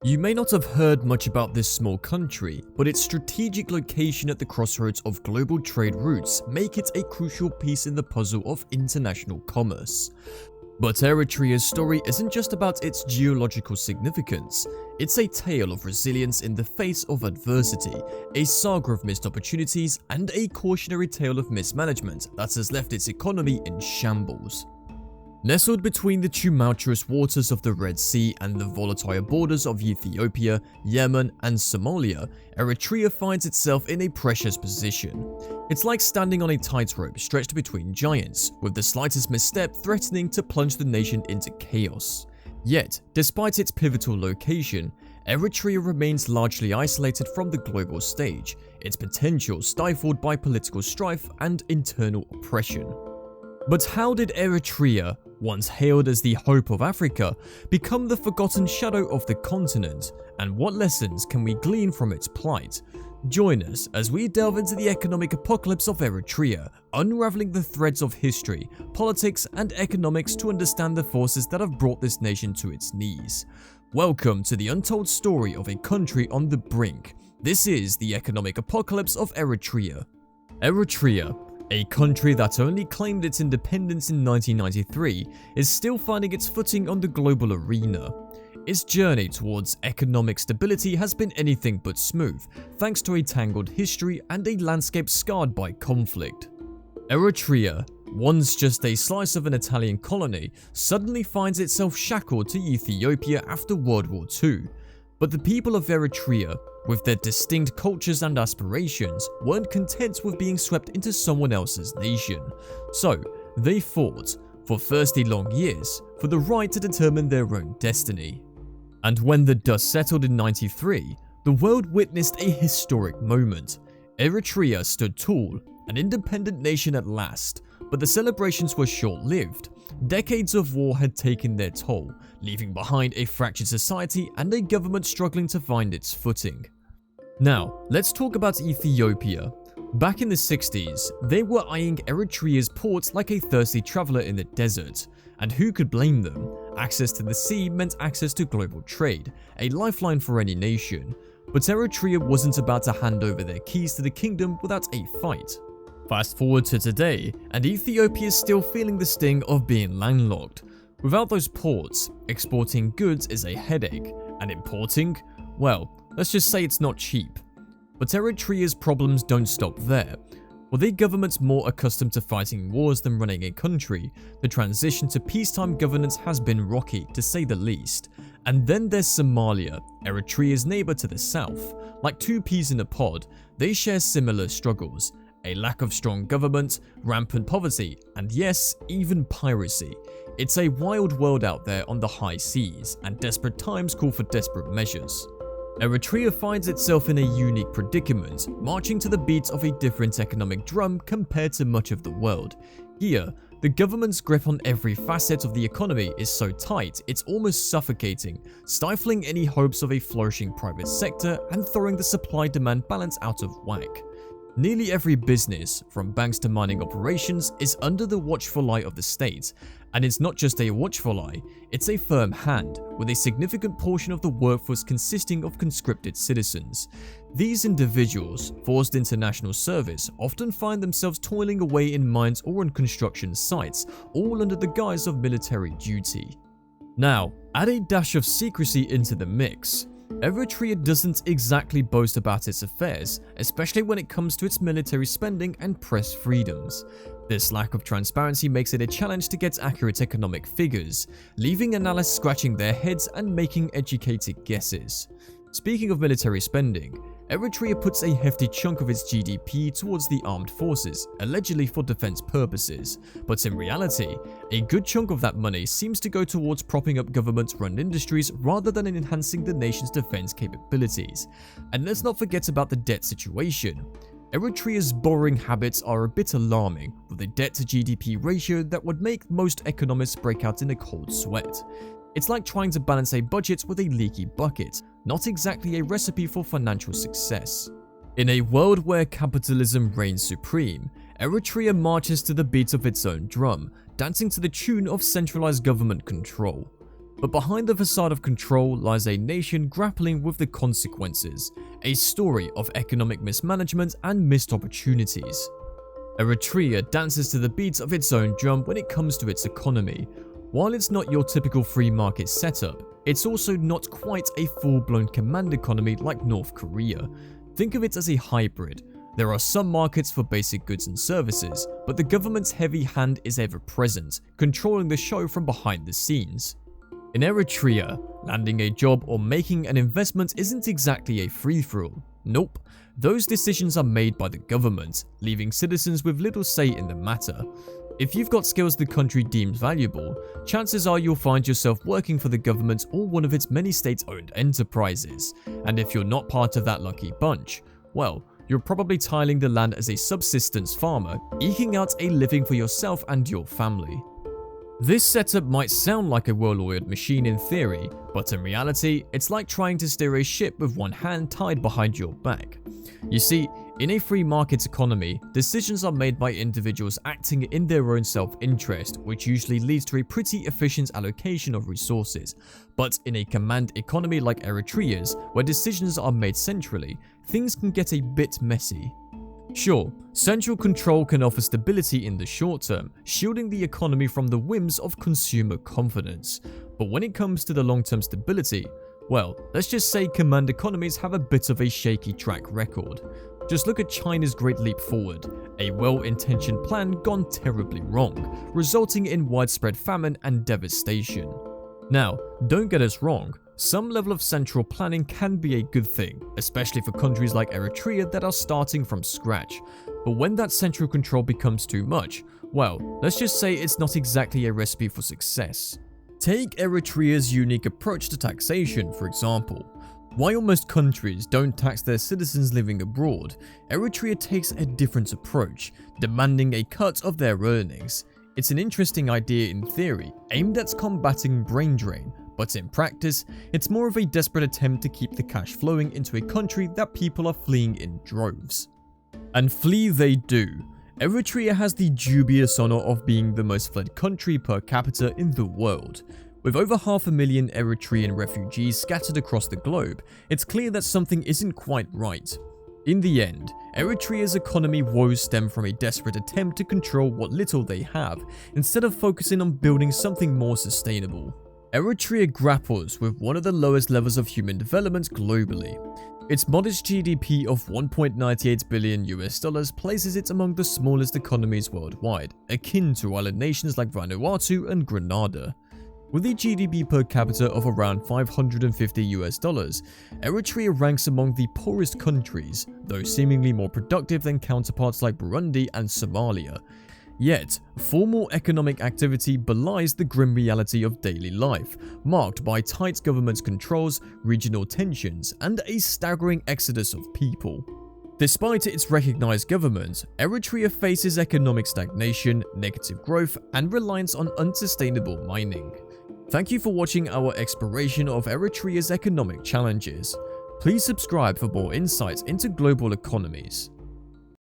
You may not have heard much about this small country, but its strategic location at the crossroads of global trade routes make it a crucial piece in the puzzle of international commerce. But Eritrea's story isn't just about its geological significance, it's a tale of resilience in the face of adversity, a saga of missed opportunities, and a cautionary tale of mismanagement that has left its economy in shambles. Nestled between the tumultuous waters of the Red Sea and the volatile borders of Ethiopia, Yemen, and Somalia, Eritrea finds itself in a precious position. It's like standing on a tightrope stretched between giants, with the slightest misstep threatening to plunge the nation into chaos. Yet, despite its pivotal location, Eritrea remains largely isolated from the global stage, its potential stifled by political strife and internal oppression. But how did Eritrea, once hailed as the hope of Africa, become the forgotten shadow of the continent, and what lessons can we glean from its plight? Join us as we delve into the economic apocalypse of Eritrea, unraveling the threads of history, politics, and economics to understand the forces that have brought this nation to its knees. Welcome to the untold story of a country on the brink. This is the economic apocalypse of Eritrea. Eritrea, a country that only claimed its independence in 1993, is still finding its footing on the global arena. Its journey towards economic stability has been anything but smooth, thanks to a tangled history and a landscape scarred by conflict. Eritrea, once just a slice of an Italian colony, suddenly finds itself shackled to Ethiopia after World War II. But the people of Eritrea, with their distinct cultures and aspirations, weren't content with being swept into someone else's nation. So, they fought, for 30 long years, for the right to determine their own destiny. And when the dust settled in '93, the world witnessed a historic moment. Eritrea stood tall, an independent nation at last, but the celebrations were short-lived. Decades of war had taken their toll, leaving behind a fractured society and a government struggling to find its footing. Now, let's talk about Ethiopia. Back in the 60s, they were eyeing Eritrea's ports like a thirsty traveler in the desert. And who could blame them? Access to the sea meant access to global trade, a lifeline for any nation. But Eritrea wasn't about to hand over their keys to the kingdom without a fight. Fast forward to today, and Ethiopia is still feeling the sting of being landlocked. Without those ports, exporting goods is a headache, and importing, well, let's just say it's not cheap. But Eritrea's problems don't stop there. With a government more accustomed to fighting wars than running a country, the transition to peacetime governance has been rocky, to say the least. And then there's Somalia, Eritrea's neighbor to the south. Like two peas in a pod, they share similar struggles. A lack of strong government, rampant poverty, and yes, even piracy. It's a wild world out there on the high seas, and desperate times call for desperate measures. Eritrea finds itself in a unique predicament, marching to the beat of a different economic drum compared to much of the world. Here, the government's grip on every facet of the economy is so tight it's almost suffocating, stifling any hopes of a flourishing private sector and throwing the supply-demand balance out of whack. Nearly every business, from banks to mining operations, is under the watchful eye of the state. And it's not just a watchful eye, it's a firm hand, with a significant portion of the workforce consisting of conscripted citizens. These individuals, forced into national service, often find themselves toiling away in mines or on construction sites, all under the guise of military duty. Now, add a dash of secrecy into the mix. Eritrea doesn't exactly boast about its affairs, especially when it comes to its military spending and press freedoms. This lack of transparency makes it a challenge to get accurate economic figures, leaving analysts scratching their heads and making educated guesses. Speaking of military spending, Eritrea puts a hefty chunk of its GDP towards the armed forces, allegedly for defense purposes, but in reality, a good chunk of that money seems to go towards propping up government-run industries rather than in enhancing the nation's defense capabilities. And let's not forget about the debt situation. Eritrea's borrowing habits are a bit alarming, with a debt-to-GDP ratio that would make most economists break out in a cold sweat. It's like trying to balance a budget with a leaky bucket, not exactly a recipe for financial success. In a world where capitalism reigns supreme, Eritrea marches to the beat of its own drum, dancing to the tune of centralized government control. But behind the facade of control lies a nation grappling with the consequences, a story of economic mismanagement and missed opportunities. Eritrea dances to the beats of its own drum when it comes to its economy. While it's not your typical free market setup, it's also not quite a full-blown command economy like North Korea. Think of it as a hybrid. There are some markets for basic goods and services, but the government's heavy hand is ever present, controlling the show from behind the scenes. In Eritrea, landing a job or making an investment isn't exactly a free-for-all. Nope, those decisions are made by the government, leaving citizens with little say in the matter. If you've got skills the country deems valuable, chances are you'll find yourself working for the government or one of its many state-owned enterprises. And if you're not part of that lucky bunch, well, you're probably tiling the land as a subsistence farmer, eking out a living for yourself and your family. This setup might sound like a well-oiled machine in theory, but in reality, it's like trying to steer a ship with one hand tied behind your back. You see, in a free market economy, decisions are made by individuals acting in their own self-interest, which usually leads to a pretty efficient allocation of resources. But in a command economy like Eritrea's, where decisions are made centrally, things can get a bit messy. Sure, central control can offer stability in the short term, shielding the economy from the whims of consumer confidence. But when it comes to the long-term stability, well, let's just say command economies have a bit of a shaky track record. Just look at China's Great Leap Forward, a well-intentioned plan gone terribly wrong, resulting in widespread famine and devastation. Now, don't get us wrong, some level of central planning can be a good thing, especially for countries like Eritrea that are starting from scratch. But when that central control becomes too much, well, let's just say it's not exactly a recipe for success. Take Eritrea's unique approach to taxation, for example. While most countries don't tax their citizens living abroad, Eritrea takes a different approach, demanding a cut of their earnings. It's an interesting idea in theory, aimed at combating brain drain, but in practice, it's more of a desperate attempt to keep the cash flowing into a country that people are fleeing in droves. And flee they do. Eritrea has the dubious honor of being the most fled country per capita in the world. With over 500,000 Eritrean refugees scattered across the globe, it's clear that something isn't quite right. In the end, Eritrea's economy woes stem from a desperate attempt to control what little they have, instead of focusing on building something more sustainable. Eritrea grapples with one of the lowest levels of human development globally. Its modest GDP of $1.98 billion places it among the smallest economies worldwide, akin to island nations like Vanuatu and Grenada. With a GDP per capita of around $550, Eritrea ranks among the poorest countries, though seemingly more productive than counterparts like Burundi and Somalia. Yet, formal economic activity belies the grim reality of daily life, marked by tight government controls, regional tensions, and a staggering exodus of people. Despite its recognized government, Eritrea faces economic stagnation, negative growth, and reliance on unsustainable mining. Thank you for watching our exploration of Eritrea's economic challenges. Please subscribe for more insights into global economies.